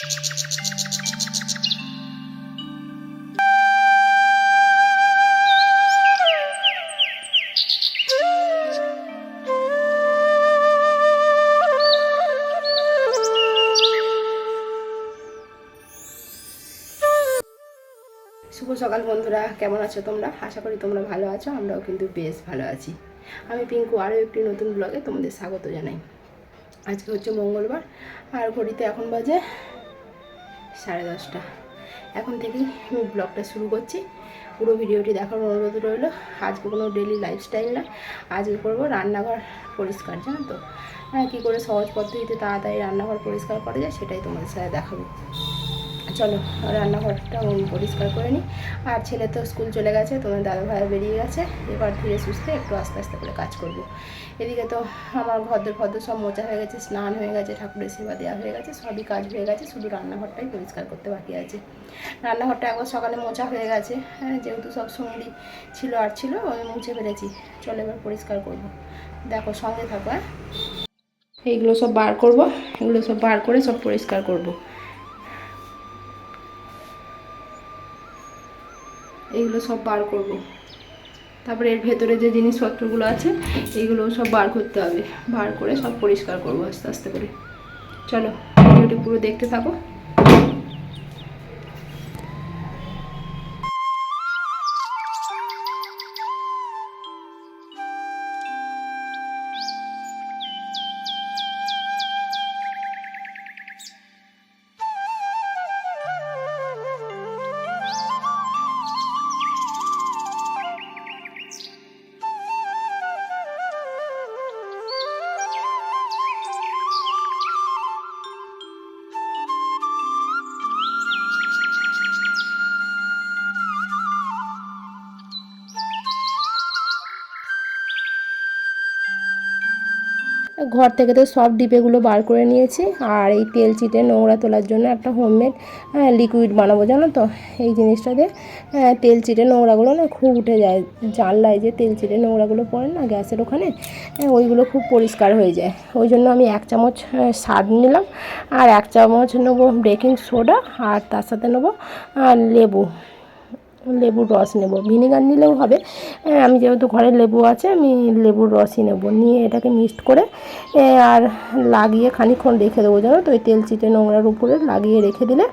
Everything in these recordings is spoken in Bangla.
শুভ সকাল বন্ধুরা, কেমন আছো তোমরা? আশা করি তোমরা ভালো আছো। আমরাও কিন্তু বেশ ভালো আছি। আমি পিঙ্কু আরও একটি নতুন ব্লগে তোমাদের স্বাগত জানাই। আজকে হচ্ছে মঙ্গলবার আর ঘড়িতে এখন বাজে 10:30। এখন থেকেই আমি ব্লগটা শুরু করছি। পুরো ভিডিওটি দেখার অনুরোধ রইল। আজকে কোনো ডেলি লাইফস্টাইল না, আজকে করবো রান্নাঘর পরিষ্কার। জানো তো কী করে সহজ পদ্ধতিতে তাড়াতাড়ি রান্নাঘর পরিষ্কার করা যায় সেটাই তোমাদের সাথে দেখাবো। চলো রান্নাঘরটা পরিষ্কার করে নিই। আর ছেলে তো স্কুল চলে গেছে, তোমার দাদাভাই বেরিয়ে গেছে। এবার ধীরে সুস্থে একটু আস্তে আস্তে করে কাজ করব। এদিকে তো আমার ঘর সব মোচা হয়ে গেছে, স্নান হয়ে গেছে, ঠাকুরের সেবা দেওয়া হয়ে গেছে, সবই কাজ হয়ে গেছে, শুধু রান্নাঘরটাই পরিষ্কার করতে বাকি আছে। রান্নাঘরটা একবার সকালে মোচা হয়ে গেছে, যেহেতু সব সঙ্গী ছিল আমি মুছে ফেলেছি। চলো এবার পরিষ্কার করব। দেখো সঙ্গে থাকো। এইগুলো সব বার করব, এগুলো সব বার করে সব পরিষ্কার করব। এইগুলো সব বার করব, তারপরে এর ভেতরে যে জিনিসপত্রগুলো আছে এইগুলো সব বার করতে হবে। বার করে সব পরিষ্কার করব আস্তে আস্তে করে। চলো ভিডিওটি পুরো দেখতে থাকো। ঘর থেকে তো সব ডিপেগুলো বার করে নিয়েছি। আর এই তেল চিটে নোংরা তোলার জন্য একটা হোমমেড লিকুইড বানাবো। জানো তো এই জিনিসটা দিয়ে তেল চিটে নোংরাগুলো না খুব উঠে যায়। জানলায় যে তেল চিটে নোংরাগুলো পড়ে না গ্যাসের ওখানে, ওইগুলো খুব পরিষ্কার হয়ে যায়। ওই জন্য আমি 1 চামচ সার্ফ নিলাম, আর 1 চামচ নেবো বেকিং সোডা, আর তার সাথে নেবো লেবুর রস নেব। ভিনেগার নিলেও হবে, আমি যেহেতু ঘরে লেবু আছে আমি লেবুর রসই নেব। নিয়ে এটাকে মিক্সড করে আর লাগিয়ে খানিকক্ষণ রেখে দেবো। জানো তো ওই তেল চিটে নোংরার উপরে লাগিয়ে রেখে দিলে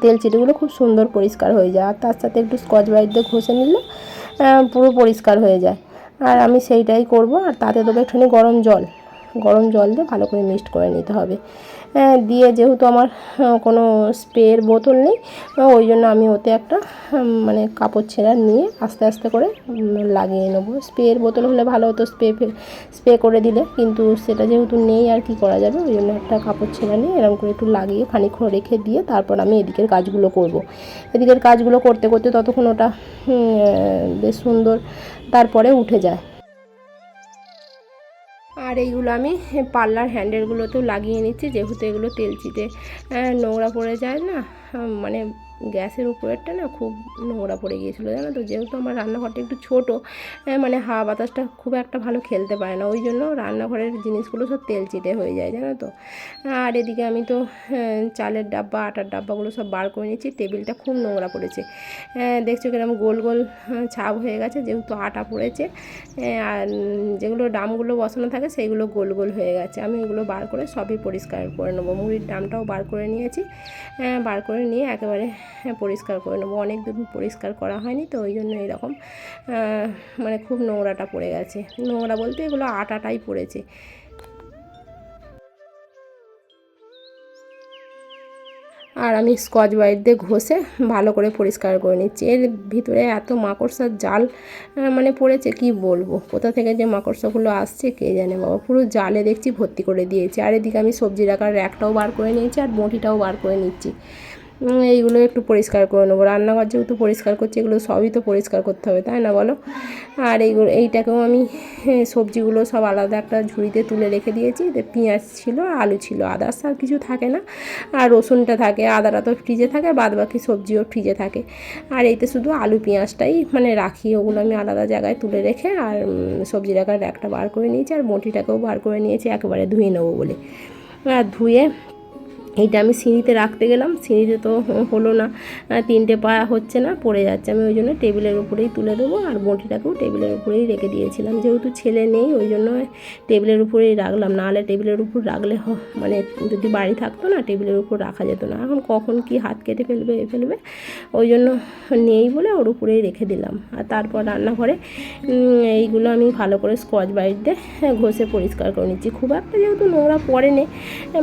তেল চিটেগুলো খুব সুন্দর পরিষ্কার হয়ে যায়। আর তার সাথে একটু স্কচ ব্রাইট দিয়ে ঘষে নিলে পুরো পরিষ্কার হয়ে যায়। আর আমি সেইটাই করব। আর তাতে দেবো একটুখানি গরম জল দিয়ে ভালো করে মিক্সড করে নিতে হবে। দিয়ে যেহেতু আমার কোনো স্প্রের বোতল নেই, ওই জন্য আমি ওতে একটা মানে কাপড় ছেঁড়া নিয়ে আস্তে আস্তে করে লাগিয়ে নেবো। স্প্রের বোতল হলে ভালো হতো, স্প্রে করে দিলে, কিন্তু সেটা যেহেতু নেই আর কি করা যাবে। ওই জন্য একটা কাপড় ছেঁড়া নিয়ে এরকম করে একটু লাগিয়ে খানিকক্ষণ রেখে দিয়ে তারপর আমি এদিকের কাজগুলো করব। এদিকের কাজগুলো করতে করতে ততক্ষণ ওটা বেশ সুন্দর তারপরে উঠে যায়। আর এইগুলো আমি পার্লার হ্যান্ডেলগুলোতেও লাগিয়ে নিচ্ছি, যেহেতু এগুলো তেল চিটে নোংরা পড়ে যায় না। মানে গ্যাসের উপরেরটা না খুব নোংরা পড়ে গিয়েছিলো, জানো তো। যেহেতু আমার রান্নাঘরটা একটু ছোটো, মানে হাওয়া বাতাসটা খুব একটা ভালো খেলতে পারে না, ওই জন্য রান্নাঘরের জিনিসগুলো সব তেল চিটে হয়ে যায়, জানো তো। আর এদিকে আমি তো চালের ডাব্বা আটার ডাব্বাগুলো সব বার করে নিচ্ছি। টেবিলটা খুব নোংরা পড়েছে, দেখছো কিরকম গোল গোল ছাপ হয়ে গেছে, যেহেতু আটা পড়েছে। আর যেগুলো ড্রামগুলো বসানো থাকে সেইগুলো গোল গোল হয়ে গেছে। আমি এগুলো বার করে সবই পরিষ্কার করে নেবো। মুড়ির ড্রামটাও বার করে নিয়েছি, বার করে নিয়ে একেবারে পরিষ্কার করে নেবো। অনেক দিন পরিষ্কার করা হয়নি তো, ওই জন্য এরকম মানে খুব নোংরাটা পড়ে গেছে। নোংরা বলতে এগুলো আটাটাই পড়েছে। আর আমি স্কচ ব্রাইট দিয়ে ঘষে ভালো করে পরিষ্কার করে নিচ্ছি। এর ভিতরে এত মাকড়সার জাল মানে পড়েছে, কি বলবো। কোথা থেকে যে মাকড়সাগুলো আসছে কে জানে বাবা। পুরো জালে দেখছি ভর্তি করে দিয়েছে। আর এদিকে আমি সবজি রাখার র্যাকটাও বার করে নিয়েছি, আর বঁটিটাও বার করে নিচ্ছি। এইগুলো একটু পরিষ্কার করে নেবো। রান্নাঘর যেহেতু পরিষ্কার করছি, এগুলো সবই তো পরিষ্কার করতে হবে, তাই না বলো। আর এইটাকেও আমি সবজিগুলো সব আলাদা একটা ঝুড়িতে তুলে রেখে দিয়েছি। পেঁয়াজ ছিল, আলু ছিল, আদার্স আর কিছু থাকে না। আর রসুনটা থাকে, আদাটা তো ফ্রিজে থাকে, বাদ বাকি সবজিও ফ্রিজে থাকে। আর এইতে শুধু আলু পেঁয়াজটাই মানে রাখি, ওগুলো আমি আলাদা জায়গায় তুলে রেখে আর সবজি রাখার একটা বার করে নিয়েছি। আর বঁটিটাকেও বার করে নিয়েছি একেবারে ধুয়ে নেবো বলে। আর ধুয়ে এইটা আমি সিঁড়িতে রাখতে গেলাম, সিঁড়িতে তো হলো না, 3টে পা হচ্ছে না, পড়ে যাচ্ছে। আমি ওই জন্য টেবিলের উপরেই তুলে দেবো, আর বঁটিটাকেও টেবিলের উপরেই রেখে দিয়েছিলাম। যেহেতু ছেলে নেই ওই জন্য টেবিলের উপরেই রাখলাম, নাহলে টেবিলের উপর রাখলে মানে যদি বাড়ি থাকতো না টেবিলের উপর রাখা যেত না। এখন কখন কি হাত কেটে ফেলবে ওই জন্য নেই বলে ওর উপরেই রেখে দিলাম। আর তারপর রান্নাঘরে এইগুলো আমি ভালো করে স্কচ ব্রাইট দিয়ে ঘষে পরিষ্কার করে নিচ্ছি। খুব একটা যেহেতু নোংরা পড়ে নে,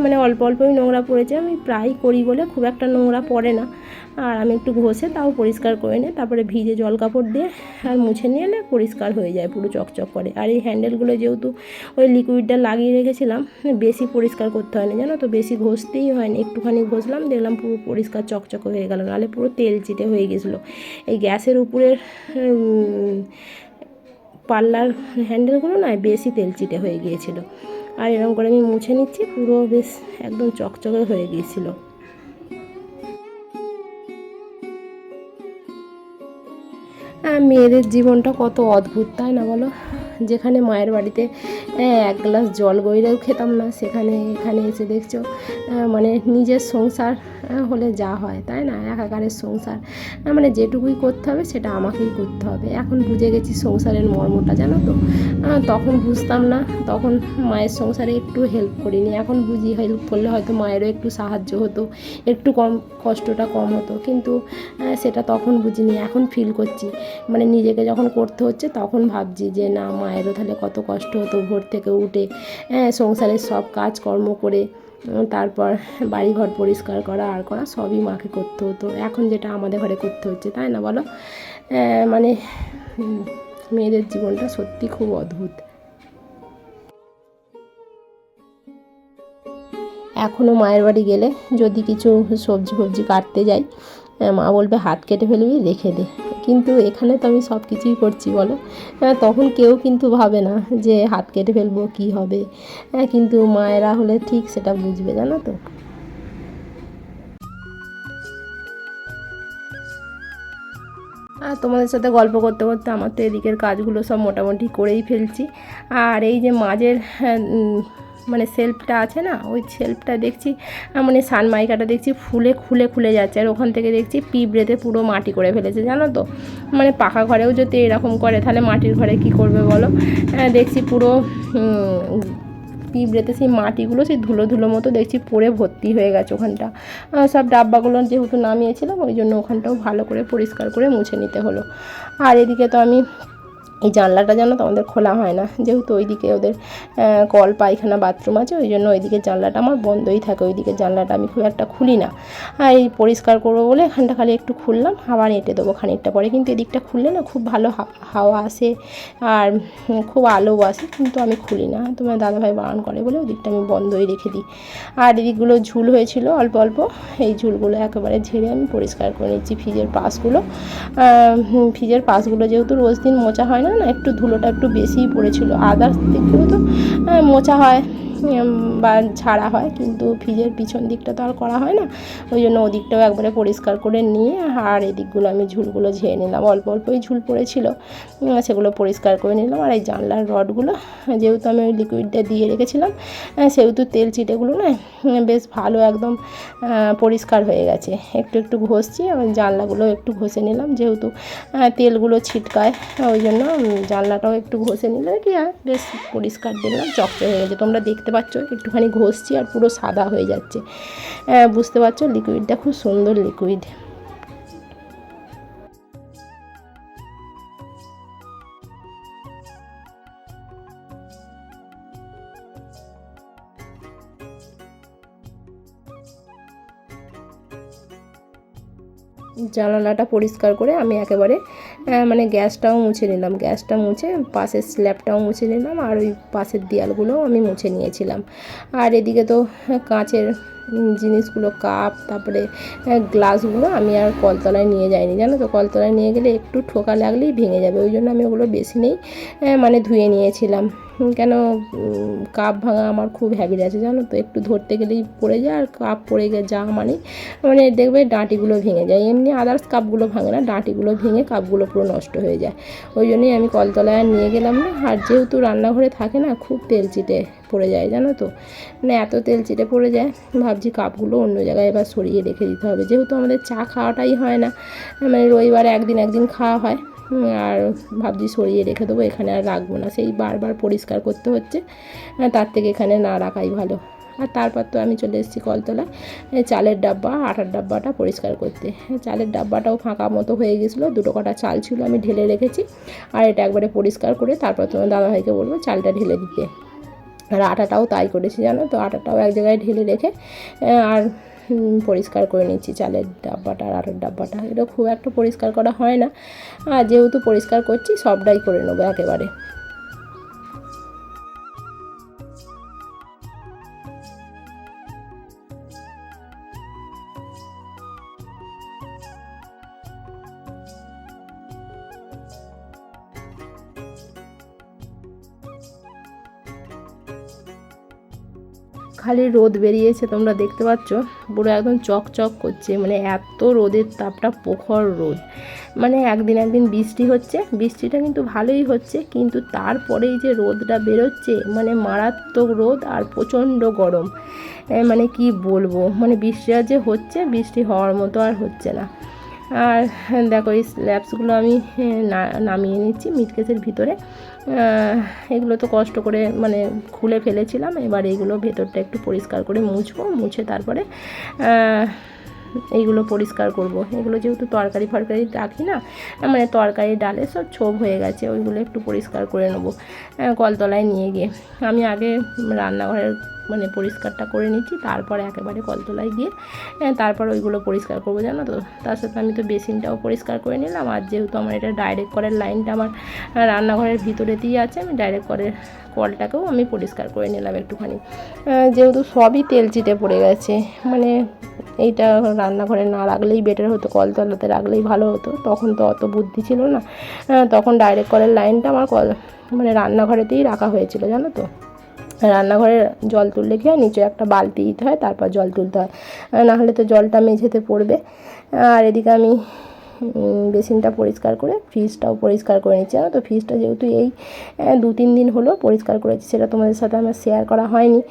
মানে অল্প অল্পই নোংরা পড়েছে, আমি প্রায় করি বলে খুব একটা নোংরা পড়ে না। আর আমি একটু ঘষে তাও পরিষ্কার করে নিই, তারপরে ভিজে জল কাপড় দিয়ে আর মুছে নিলে পরিষ্কার হয়ে যায়, পুরো চকচক করে। আর এই হ্যান্ডেলগুলো যেহেতু ওই লিকুইডটা লাগিয়ে রেখেছিলাম, বেশি পরিষ্কার করতে হয় না জানো তো, বেশি ঘষতেই হয় না, একটুখানি ঘষলাম দেখলাম পুরো পরিষ্কার চকচক হয়ে গেল, নাহলে পুরো তেল চিটে হয়ে গেছিলো। এই গ্যাসের উপরের পাল্লার হ্যান্ডেলগুলো না বেশি তেল চিটে হয়ে গিয়েছিলো। আর এরকম করে আমি মুছে নিচ্ছি, পুরো বেশ একদম চকচকে হয়ে গিয়েছিলো। মেয়েদের জীবনটা কত অদ্ভুত, তাই না বলো? যেখানে মায়ের বাড়িতে এক গ্লাস জল গইলেও খেতাম না, সেখানে এখানে এসে দেখছো মানে নিজের সংসার হলে যা হয়, তাই না? একাকারের সংসার, মানে যেটুকুই করতে হবে সেটা আমাকেই করতে হবে। এখন বুঝে গেছি সংসারের মর্মটা, জানো তো। তখন বুঝতাম না, তখন মায়ের সংসারে একটু হেল্প করিনি, এখন বুঝি হেল্প করলে হয়তো মায়েরও একটু সাহায্য হতো, একটু কষ্টটা কম হতো, কিন্তু সেটা তখন বুঝিনি, এখন ফিল করছি। মানে নিজেকে যখন করতে হচ্ছে তখন ভাবছি যে না, মায়েরও তাহলে কত কষ্ট হতো, ভোর থেকে উঠে সংসারের সব কাজকর্ম করে তারপর বাড়িঘর পরিষ্কার করা আর করা সবই মাকে করতে হতো, এখন যেটা আমাদের ঘরে করতে হচ্ছে, তাই না বলো? মানে মেয়েদের জীবনটা সত্যি খুব অদ্ভুত। এখনও মায়ের বাড়ি গেলে যদি কিছু সবজি কাটতে যাই, মা বলবে হাত কেটে ফেলবি, রেখে দে। কিন্তু এখানে তো আমি সব কিছুই করছি বলো, তখন কেউ কিন্তু ভাবে না যে হাত কেটে ফেলবো কী হবে, কিন্তু মায়েরা হলে ঠিক সেটা বুঝবে, জানো তো। আর তোমাদের সাথে গল্প করতে করতে আমার তো এদিকের কাজগুলো সব মোটামুটি করেই ফেলছি। আর এই যে মাঝের মানে সেলফটা আছে না, ওই সেলফটা দেখছি মানে সানমাইকাটা দেখছি খুলে যাচ্ছে, আর ওখান থেকে দেখছি পিঁপড়েতে পুরো মাটি করে ফেলেছে, জানো তো। মানে পাকা ঘরেও যদি এরকম করে তাহলে মাটির ঘরে কি করবে বলো। দেখছি পুরো পিঁপড়েতে সেই মাটিগুলো সেই ধুলো মতো দেখছি পড়ে ভর্তি হয়ে গেছে ওখানটা। সব ডাব্বাগুলো যেহেতু নামিয়েছিলাম ওই জন্য ওখানটাও ভালো করে পরিষ্কার করে মুছে নিতে হলো। আর এদিকে তো আমি এই জানলাটা জানো তো আমাদের খোলা হয় না, যেহেতু ওইদিকে ওদের কল পায়খানা বাথরুম আছে, ওই জন্য ওইদিকে জানলাটা আমার বন্ধই থাকে, ওইদিকে জানলাটা আমি খুব একটা খুলি না। আর এই পরিষ্কার করবো বলে এখানটা খালি একটু খুললাম, আবার এঁটে দেবো খানিকটা পরে। কিন্তু এদিকটা খুললে না খুব ভালো হাওয়া আসে আর খুব আলোও আসে, কিন্তু আমি খুলি না, তোমার দাদাভাই বারণ করে বলে ওদিকটা আমি বন্ধই রেখে দিই। আর এদিকগুলো ঝুল হয়েছিল অল্প অল্প, এই ঝুলগুলো একেবারে ঝেড়ে আমি পরিষ্কার করে নিচ্ছি। ফ্রিজের পাশগুলো যেহেতু রোজ দিন মোছা হয় না, একটু ধুলোটা একটু বেশিই পড়েছিল। আদার্স দিকগুলো তো মোছা হয় বা ঝাড়া হয়, কিন্তু ফ্রিজের পিছন দিকটা তো আর করা হয় না, ওই জন্য ওদিকটাও একবারে পরিষ্কার করে নিয়ে আর এদিকগুলো আমি ঝুলগুলো ঝেড়ে নিলাম। অল্পই ঝুল পড়েছিল, সেগুলো পরিষ্কার করে নিলাম। আর এই জানলার রডগুলো যেহেতু আমি ওই লিকুইডটা দিয়ে রেখেছিলাম, সেহেতু তেল চিটেগুলো না বেশ ভালো একদম পরিষ্কার হয়ে গেছে। একটু ঘষছি, আর জানলাগুলো একটু ঘষে নিলাম, যেহেতু তেলগুলো ছিটকায় ওই জন্য জানলাটাও একটু ঘষে নিলে কি আর বেশ পরিষ্কার দেখলাম, চকচকে হয়ে গেছে। তোমরা দেখতে পাচ্ছ একটুখানি ঘষছি আর পুরো সাদা হয়ে যাচ্ছে, বুঝতে পারছো লিকুইডটা খুব সুন্দর লিকুইড। জানালাটা পরিষ্কার করে আমি একেবারে মানে গ্যাসটাও মুছে নিলাম, গ্যাসটা মুছে পাশের স্ল্যাবটাও মুছে নিলাম, আর ওই পাশের দেয়ালগুলোও আমি মুছে নিয়েছিলাম। আর এদিকে তো কাঁচের জিনিসগুলো, কাপ তারপরে গ্লাসগুলো আমি আর কলতলায় নিয়ে যাইনি, জানো তো। কলতলায় নিয়ে গেলে একটু ঠোকা লাগলেই ভেঙে যাবে, ওই জন্য আমি ওগুলো বেশি নেই মানে ধুয়ে নিয়েছিলাম। কেন কাপ ভাঙা আমার খুব হ্যাবিট আছে, জানো তো। একটু ধরতে গেলেই পড়ে যায়, আর কাপ পড়ে যাওয়া মানে দেখবে ডাঁটিগুলো ভেঙে যায়। এমনি আদার্স কাপগুলো ভাঙে না, ডাঁটিগুলো ভেঙে কাপগুলো পুরো নষ্ট হয়ে যায়, ওই জন্যই আমি কলতলায় আর নিয়ে গেলাম না। আর যেহেতু রান্নাঘরে থাকে না, খুব তেল চিটে পড়ে যায় জানো তো, মানে এত তেল চিটে পড়ে যায়। ভাবছি কাপগুলো অন্য জায়গায় এবার সরিয়ে রেখে দিতে হবে, যেহেতু আমাদের চা খাওয়াটাই হয় না, মানে রবিবারে একদিন খাওয়া হয়। আর ভাবছি সরিয়ে রেখে দেবো, এখানে আর রাখবো না, সেই বারবার পরিষ্কার করতে হচ্ছে, তার থেকে এখানে না রাখাই ভালো। আর তারপর তো আমি চলে এসেছি কলতলায় চালের ডাব্বা আটার ডাব্বাটা পরিষ্কার করতে। চালের ডাব্বাটাও ফাঁকা মতো হয়ে গেছিলো, দুটো কটা চাল ছিল আমি ঢেলে রেখেছি, আর এটা একবারে পরিষ্কার করে তারপর তোমার দাদাভাইকে বলবো চালটা ঢেলে দিতে। আর আটাটাও তাই করেছি জানো তো, আটাটাও এক জায়গায় ঢেলে রেখে আর পরিষ্কার করে নিচ্ছি চালের ডাব্বাটা আর আটার ডাব্বাটা। এটা খুব একটা পরিষ্কার করা হয় না, আর যেহেতু পরিষ্কার করছি সবটাই করে নেবো একেবারে। খালি রোদ বেরিয়েছে, তোমরা দেখতে পাচ্ছ, পুরো একদম চকচক করছে, মানে এত রোদের তাপটা, প্রখর রোদ। মানে একদিন বৃষ্টি হচ্ছে, বৃষ্টিটা কিন্তু ভালোই হচ্ছে, কিন্তু তারপরেই যে রোদটা বেরোচ্ছে, মানে মারাত্মক রোদ আর প্রচণ্ড গরম। মানে কি বলবো, মানে বৃষ্টিটা যে হচ্ছে, বৃষ্টি হওয়ার মতো আর হচ্ছে না। আর দেখো এই স্ল্যাবসগুলো আমি নামিয়ে নিচ্ছি মিটকেসের ভিতরে। এগুলো তো কষ্ট করে মানে খুলে ফেলেছিলাম, এবার এইগুলো ভেতরটা একটু পরিষ্কার করে মুছবো, মুছে তারপরে এইগুলো পরিষ্কার করব। এগুলো যেহেতু তরকারি ফরকারি রাখি না, মানে তরকারি ডালে সব ছোপ হয়ে গেছে, ওইগুলো একটু পরিষ্কার করে নেবো কলতলায় নিয়ে গিয়ে। আমি আগে রান্নাঘরের মানে পরিষ্কারটা করে নিচ্ছি, তারপরে একেবারে কলতলায় গিয়ে তারপর ওইগুলো পরিষ্কার করবো জানো তো। তার সাথে আমি তো বেসিনটাও পরিষ্কার করে নিলাম, আর যেহেতু আমার এটা ডাইরেক্ট কলের লাইনটা আমার রান্নাঘরের ভিতরেতেই আছে, আমি ডাইরেক্ট কলের কলটাকেও আমি পরিষ্কার করে নিলাম একটুখানি। যেহেতু সবই তেল চিটে পড়ে গেছে, মানে এইটা রান্নাঘরে না রাখলেই বেটার হতো, কলতলাতে রাখলেই ভালো হতো, তখন তো অত বুদ্ধি ছিল না, তখন ডাইরেক্ট কলের লাইনটা আমার মানে রান্নাঘরেতেই রাখা হয়েছিল জানো তো। রান্নাঘরে জল তুললে কি হয়, নিচে একটা বালতি দিতে হয়, তারপর জল তুলতে হয়, নাহলে তো জলটা মেঝেতে পড়বে। আর এদিকে আমি বেসিনটা পরিষ্কার করে ফ্রিজটাও পরিষ্কার করে নিচ্ছি জানো তো। ফ্রিজটা যেহেতু এই 2-3 দিন হলো পরিষ্কার করেছি, সেটা তোমাদের সাথে আমার শেয়ার করা হয়নি,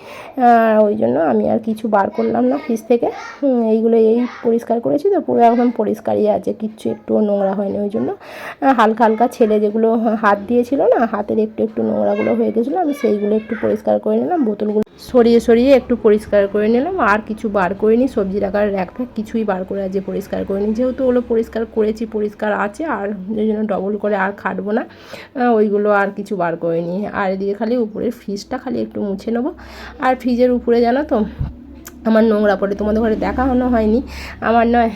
ওই জন্য আমি আর কিছু বার করলাম না ফ্রিজ থেকে। এইগুলো এই পরিষ্কার করেছি তো, পুরো একদম পরিষ্কারই আছে, কিচ্ছু একটুও নোংরা হয়নি। ওই জন্য হালকা হালকা ছেলে যেগুলো হাত দিয়েছিল না, হাতের একটু নোংরাগুলো হয়ে গেছিলো, আমি সেইগুলো একটু পরিষ্কার করে নিলাম, বোতলগুলো সরিয়ে একটু পরিষ্কার করে নিলাম। আর কিছু বার করিনি, সবজি রাখার র্যাক ফ্যাক কিছুই বার করে আজকে পরিষ্কার করিনি, যেহেতু ওগুলো পরিষ্কার করেছি, পরিষ্কার আছে, আর ওই জন্য ডবল করে আর খাটবো না, ওইগুলো আর কিছু বার করিনি। আর এদিকে খালি উপরের ফ্রিজটা খালি একটু মুছে নেবো। আর ফ্রিজের উপরে জানো তো আমার নোংরা পড়ে, তোমাদের ঘরে দেখানো হয়নি, আমার নয়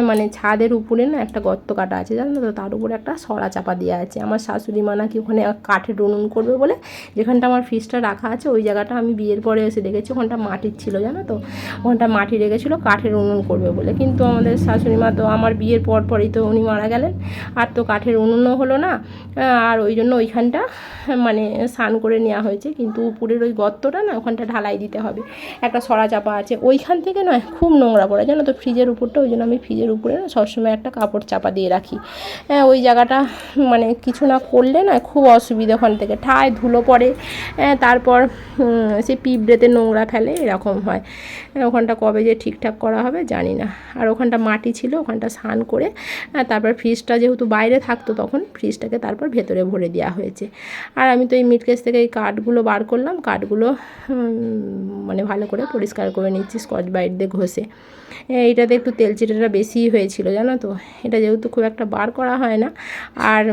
মানে ছাদের উপরে না একটা গর্ত কাটা আছে জানো তো, তার উপরে একটা সরা চাপা দেওয়া আছে। আমার শাশুড়ি মা নাকি ওখানে কাঠের উনুন করবে বলে, যেখানটা আমার ফ্রিজটা রাখা আছে ওই জায়গাটা আমি বিয়ের পরে এসে দেখেছি, ওখানটা মাটির ছিল জানো তো, ওখানটা মাটি রেখেছিলো কাঠের উনুন করবে বলে, কিন্তু আমাদের শাশুড়ি মা তো আমার বিয়ের পরই তো উনি মারা গেলেন, আর তো কাঠের উনুনও হলো না, আর ওই জন্য ওইখানটা মানে স্নান করে নেওয়া হয়েছে, কিন্তু উপরের ওই গর্তটা না, ওখানটা ঢালাই দিতে হবে, একটা সরা চাপা আছে, ওইখান থেকে নয় খুব নোংরা পড়ে জানো তো ফ্রিজের উপরটা, ওই জন্য আমি ফ্রিজের উপরে না সবসময় একটা কাপড় চাপা দিয়ে রাখি। ওই জায়গাটা মানে কিছু না করলে না খুব অসুবিধা, ওখান থেকে ঠায় ধুলো পড়ে, তারপর সে পিঁপড়েতে নোংরা ফেলে, এরকম হয়। ওখানটা কবে যে ঠিকঠাক করা হবে জানি না। আর ওখানটা মাটি ছিল, ওখানটা স্নান করে তারপর ফ্রিজটা যেহেতু বাইরে থাকতো, তখন ফ্রিজটাকে তারপর ভেতরে ভরে দেওয়া হয়েছে। আর আমি তো এই মিটকেস থেকে এই কাঠগুলো বার করলাম, কাঠগুলো মানে ভালো করে পরিষ্কার করে নিচ্ছি স্কচ ব্রাইট দিয়ে ঘষে। এইটাতে একটু তেল চিটেটা বেশিই হয়েছিল জানো তো, এটা যেহেতু খুব একটা বার করা হয় না। আর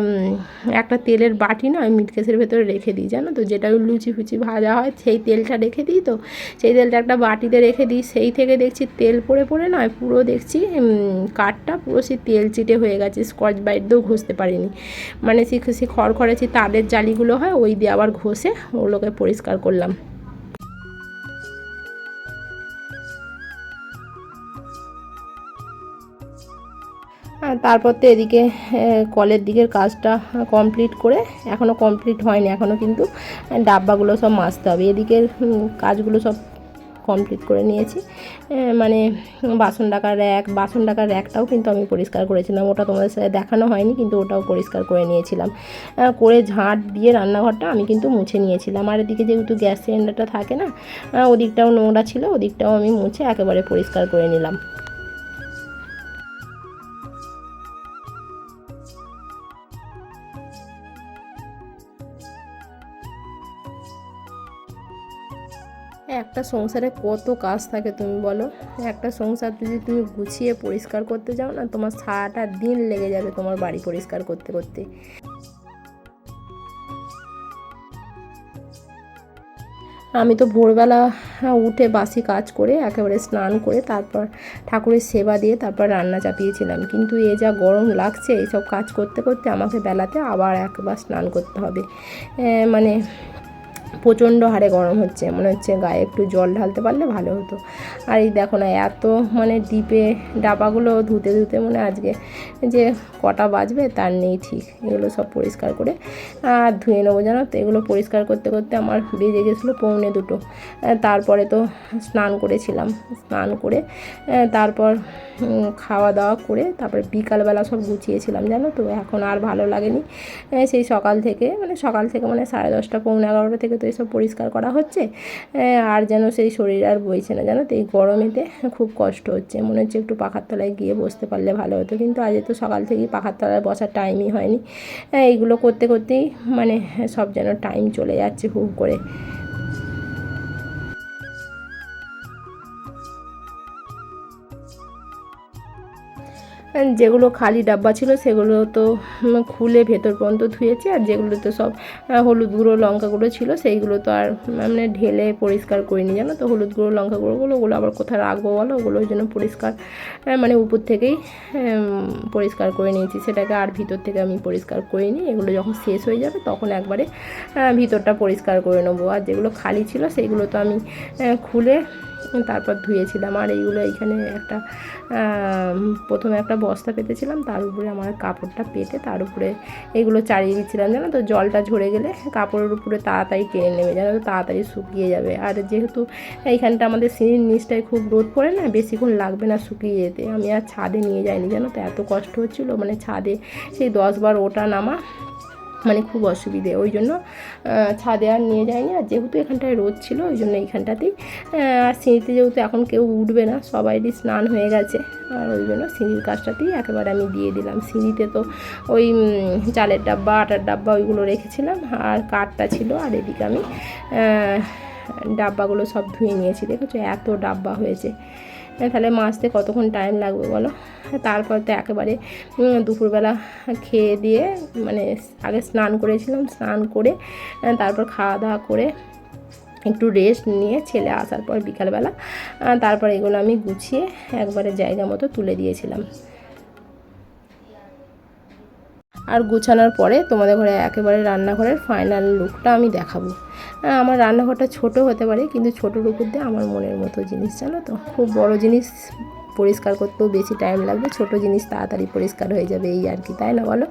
একটা তেলের বাটি না আমি মিটকেসের ভেতরে রেখে দিই জানো তো, যেটা লুচি ফুচি ভাজা হয় সেই তেলটা রেখে দিই, তো সেই তেলটা একটা বাটিতে রেখে দিই, সেই থেকে দেখছি তেল পড়ে নয় পুরো দেখছি কাঠটা পুরো সেই তেল চিটে হয়ে গেছে, স্কচ ব্রাইট দিয়েও ঘষতে পারিনি, মানে সে খড়খড়ে তারের জালিগুলো হয় ওই দিয়ে আবার ঘষে ওগুলোকে পরিষ্কার করলাম। তারপর তো এদিকে কলের দিকের কাজটা কমপ্লিট করে, এখনও কমপ্লিট হয়নি, এখনও কিন্তু ডাব্বাগুলো সব মাজতে হবে, এদিকের কাজগুলো সব কমপ্লিট করে নিয়েছি। মানে বাসন রাখার র্যাকটাও কিন্তু আমি পরিষ্কার করেছিলাম, ওটা তোমাদের সাথে দেখানো হয়নি, কিন্তু ওটাও পরিষ্কার করে নিয়েছিলাম। করে ঝাঁট দিয়ে রান্নাঘরটা আমি কিন্তু মুছে নিয়েছিলাম। আর এদিকে যেহেতু গ্যাস সিলিন্ডারটা থাকে না, ওদিকটাও নোংরা ছিল, ওদিকটাও আমি মুছে একেবারে পরিষ্কার করে নিলাম। একটা সংসারে কত কাজ থাকে তুমি বলো। একটা সংসার যদি তুমি গুছিয়ে পরিষ্কার করতে যাও না, তোমার সারাটা দিন লেগে যাবে তোমার বাড়ি পরিষ্কার করতে করতে। আমি তো ভোরবেলা উঠে বাসি কাজ করে একেবারে স্নান করে তারপর ঠাকুরের সেবা দিয়ে তারপর রান্না চাপিয়েছিলাম, কিন্তু এ যা গরম লাগছে এইসব কাজ করতে করতে আমাকে বেলাতে আবার একবার স্নান করতে হবে। মানে প্রচণ্ড হারে গরম হচ্ছে, মনে হচ্ছে গায়ে একটু জল ঢালতে পারলে ভালো হতো। আর এই দেখো না, এত মানে ডিপে ডাবাগুলো ধুতে ধুতে মনে আজকে যে কটা বাজবে তার নেই ঠিক। এগুলো সব পরিষ্কার করে আর ধুয়ে নেবো, জানো তো। এগুলো পরিষ্কার করতে করতে আমার বেজে গেছিলো 1:45। তারপরে তো স্নান করেছিলাম, স্নান করে তারপর খাওয়া দাওয়া করে তারপরে বিকালবেলা সব গুছিয়েছিলাম, জানো তো। এখন আর ভালো লাগেনি, সেই সকাল থেকে মানে 10:30 11:45 থেকে তো এসব পরিষ্কার করা হচ্ছে। আর যেন সেই শরীর আর বইছে না, জানো তো। এই গরমেতে খুব কষ্ট হচ্ছে, মনে হচ্ছে একটু পাখার তলায় গিয়ে বসতে পারলে ভালো হতো, কিন্তু আজ তো সকাল থেকেই পাখার তলায় বসার টাইমই হয়নি। এইগুলো করতে করতেই মানে সব যেন টাইম চলে যাচ্ছে হু করে। যেগুলো খালি ডাব্বা ছিল সেগুলো তো খুলে ভেতর পর্যন্ত ধুয়েছি, আর যেগুলো তো সব হলুদ গুঁড়ো লঙ্কা গুঁড়ো ছিল সেইগুলো তো আর মানে ঢেলে পরিষ্কার করিনি, জানো তো। হলুদ গুঁড়ো লঙ্কা গুঁড়োগুলো ওগুলো আবার কোথায় রাখবো বলো, ওগুলো ওই জন্য পরিষ্কার মানে উপর থেকেই পরিষ্কার করে নিয়েছি সেটাকে, আর ভিতর থেকে আমি পরিষ্কার করিনি। এগুলো যখন শেষ হয়ে যাবে তখন একবারে ভিতরটা পরিষ্কার করে নেবো। আর যেগুলো খালি ছিল সেইগুলো তো আমি খুলে তারপর ধুয়েছিলাম। আর এইগুলো এইখানে একটা প্রথমে একটা বস্তা পেতেছিলাম, তার উপরে আমার কাপড়টা পেতে তার উপরে এগুলো চাড়িয়ে দিচ্ছিলাম, জানো তো। জলটা ঝরে গেলে কাপড়ের উপরে তাড়াতাড়ি টেনে নেবে, জানো তো, তাড়াতাড়ি শুকিয়ে যাবে। আর যেহেতু এইখানটা আমাদের সিঁড়ির নিচটায় খুব রোদ পড়ে না, বেশিক্ষণ লাগবে না শুকিয়ে যেতে। আমি আর ছাদে নিয়ে যাইনি, জানো তো, এত কষ্ট হচ্ছিলো। মানে ছাদে সেই 10 বার ওঠা নামা মানে খুব অসুবিধে, ওই জন্য ছাদে আর নিয়ে যায়নি। আর যেহেতু এখানটায় রোদ ছিল ওই জন্য এইখানটাতেই। আর সিঁড়িতে যেহেতু এখন কেউ উঠবে না, সবাইরই স্নান হয়ে গেছে, আর ওই জন্য সিঁড়ির কাজটাতেই একেবারে আমি দিয়ে দিলাম। সিঁড়িতে তো ওই চালের ডাব্বা আটার ডাব্বা ওইগুলো রেখেছিলাম, আর কাঠটা ছিল। আর এদিকে আমি ডাব্বাগুলো সব ধুয়ে নিয়েছি, দেখেছো এত ডাব্বা হয়েছে। তাহলে মাজতে কতক্ষণ টাইম লাগবে বলো। তারপর তো একেবারে দুপুরবেলা খেয়ে দিয়ে মানে আগে স্নান করেছিলাম, স্নান করে তারপর খাওয়া দাওয়া করে একটু রেস্ট নিয়ে ছেলে আসার পর বিকালবেলা তারপর এগুলো আমি গুছিয়ে একবারে জায়গা মতো তুলে দিয়েছিলাম। আর গুছানোর পরে তোমাদের ঘরে একেবারে রান্নাঘরের ফাইনাল লুকটা আমি দেখাবো। আমার রান্নাঘরটা ছোট হতে পারে, কিন্তু ছোটোর উপর দিয়ে আমার মনের মতো জিনিস, জানো তো। খুব বড় জিনিস পরিষ্কার করতেও বেশি টাইম লাগবে, ছোট জিনিস তাড়াতাড়ি পরিষ্কার হয়ে যাবে, এই আর কি, তাই না বলো।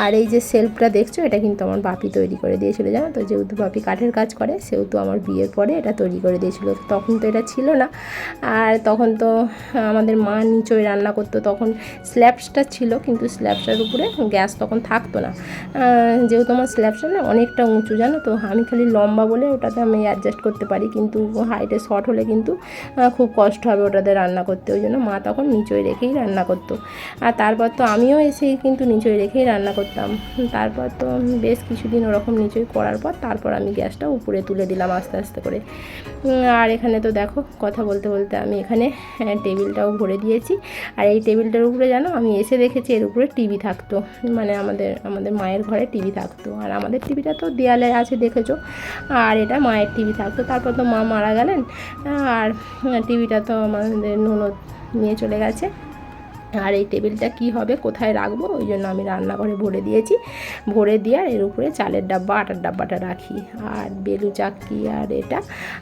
আর এই যে সেলফটা দেখছো, এটা কিন্তু আমার বাপি তৈরি করে দিয়েছিল, জানো তো। যেহেতু বাপি কাঠের কাজ করে, সেহেতু আমার বিয়ের পরে এটা তৈরি করে দিয়েছিল। তখন তো এটা ছিল না, আর তখন তো আমাদের মা নিচই রান্না করতো। তখন স্ল্যাবসটা ছিল, কিন্তু স্ল্যাবসটার উপরে গ্যাস তখন থাকতো না। যেহেতু আমার স্ল্যাবসটা না অনেকটা উঁচু, জানো তো। আমি খালি লম্বা বলে ওটাতে আমি অ্যাডজাস্ট করতে পারি, কিন্তু হাইটে শর্ট হলে কিন্তু খুব কষ্ট হবে ওটাতে রান্না করতে। ওই জন্য মা তখন নিচই রেখেই রান্না করতো। আর তারপর তো আমিও এসেই কিন্তু নিচই রেখেই রান্না করতাম। তারপর তো বেশ কিছুদিন ওরকম নিচই করার পর তারপর আমি গ্যাসটা উপরে তুলে দিলাম আস্তে আস্তে করে। আর এখানে তো দেখো কথা বলতে বলতে আমি এখানে টেবিলটাও ভরে দিয়েছি। আর এই টেবিলটার উপরে জানো আমি এসে দেখেছি এর উপরে টিভি থাকতো, মানে আমাদের মায়ের ঘরে টিভি থাকতো। আর আমাদের টিভিটা তো দেয়ালে আছে দেখেছো, আর এটা মায়ের টিভি থাকতো। তারপর তো মা মারা গেলেন, আর টিভিটা তো আমাদের ননদ নিয়ে চলে গেছে। আর এই টেবিলটা কি হবে, কোথায় রাখবো, ওই জন্য আমি রান্নাঘরে ভরে দিয়েছি। ভরে দিয়ে আর এর উপরে চালের ডাব্বা আটার ডাব্বাটা রাখি। আর বেলু চাকি আর এটা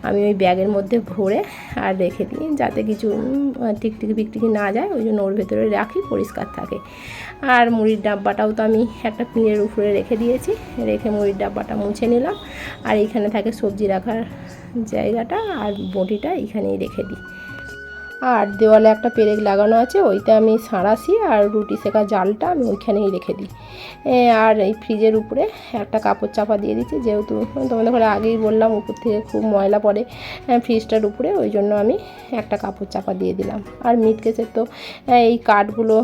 আমি ওই ব্যাগের মধ্যে ভরে আর রেখে দিই, যাতে কিছু টিকটিকি পিকটিকি না যায়, ওই জন্য ওর ভেতরে রাখি, পরিষ্কার থাকে। আর মুড়ির ডাব্বাটাও তো আমি একটা পিনের উপরে রেখে দিয়েছি, রেখে মুড়ির ডাব্বাটা মুছে নিলাম। আর এইখানে থাকে সবজি রাখার জায়গাটা, আর বটিটা এইখানেই রেখে দিই। আর দেওয়ালে একটা পেরেক লাগানো আছে, ওইতে আমি সাঁড়াশি আর রুটি সেকা জালটা আমি ওইখানেই রেখে দিই। আর এই ফ্রিজের উপরে একটা কাপড় চাপা দিয়ে দিচ্ছি, যেহেতু তোমাদের ঘরে আগেই বললাম উপর থেকে খুব ময়লা পড়ে ফ্রিজটার উপরে, ওই জন্য আমি একটা কাপড় চাপা দিয়ে দিলাম। আর মিট কেসের তো এই কাঠগুলো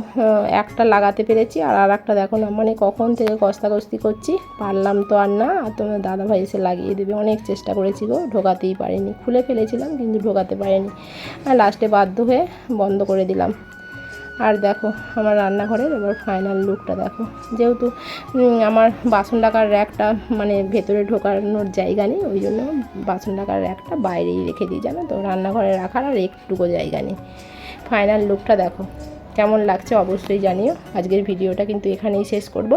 একটা লাগাতে পেরেছি, আর একটা দেখো না, মানে কখন থেকে কস্তাকস্তি করছি, পারলাম তো আর না। আর তোমার দাদাভাই এসে লাগিয়ে দেবে, অনেক চেষ্টা করেছি গো, ঢোকাতেই পারিনি, খুলে ফেলেছিলাম কিন্তু ঢোকাতে পারিনি, আর লাস্টে বাধ্য হয়ে বন্ধ করে দিলাম। আর দেখো আমার রান্নাঘরের এবার ফাইনাল লুকটা দেখো। যেহেতু আমার বাসন রাখার র্যাকটা মানে ভেতরে ঢোকানোর জায়গা নেই, ওই জন্য বাসন রাখার র্যাকটা বাইরেই রেখে দিই, জানো তো, রান্নাঘরে রাখার আর একটুকু জায়গা নেই। ফাইনাল লুকটা দেখো কেমন লাগছে অবশ্যই জানিও। আজকের ভিডিওটা কিন্তু এখানেই শেষ করব।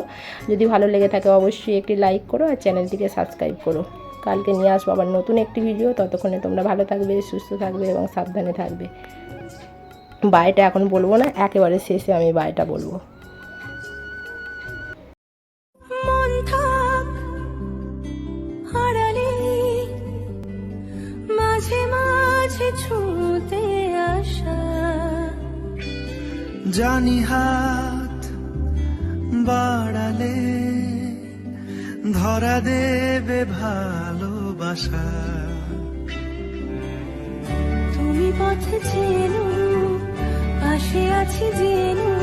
যদি ভালো লেগে থাকে অবশ্যই একটি লাইক করো আর চ্যানেলটিকে সাবস্ক্রাইব করো। কালকে নিয়ে আসবো আবার নতুন একটি ভিডিও। ততক্ষণে তোমরা ভালো থাকবে, সুস্থ থাকবে এবং সাবধানে থাকবে। বায়টা এখন বলবো না, একেবারে শেষে আমি বায়টা বলবো। মন থাক আড়ালে, মাঝে মাঝে ছুঁতে আসা, জানি হাত বাড়ালে ধরা দেবে ভালোবাসা। তুমি পথ চেনো, পাশে আছি জেনো,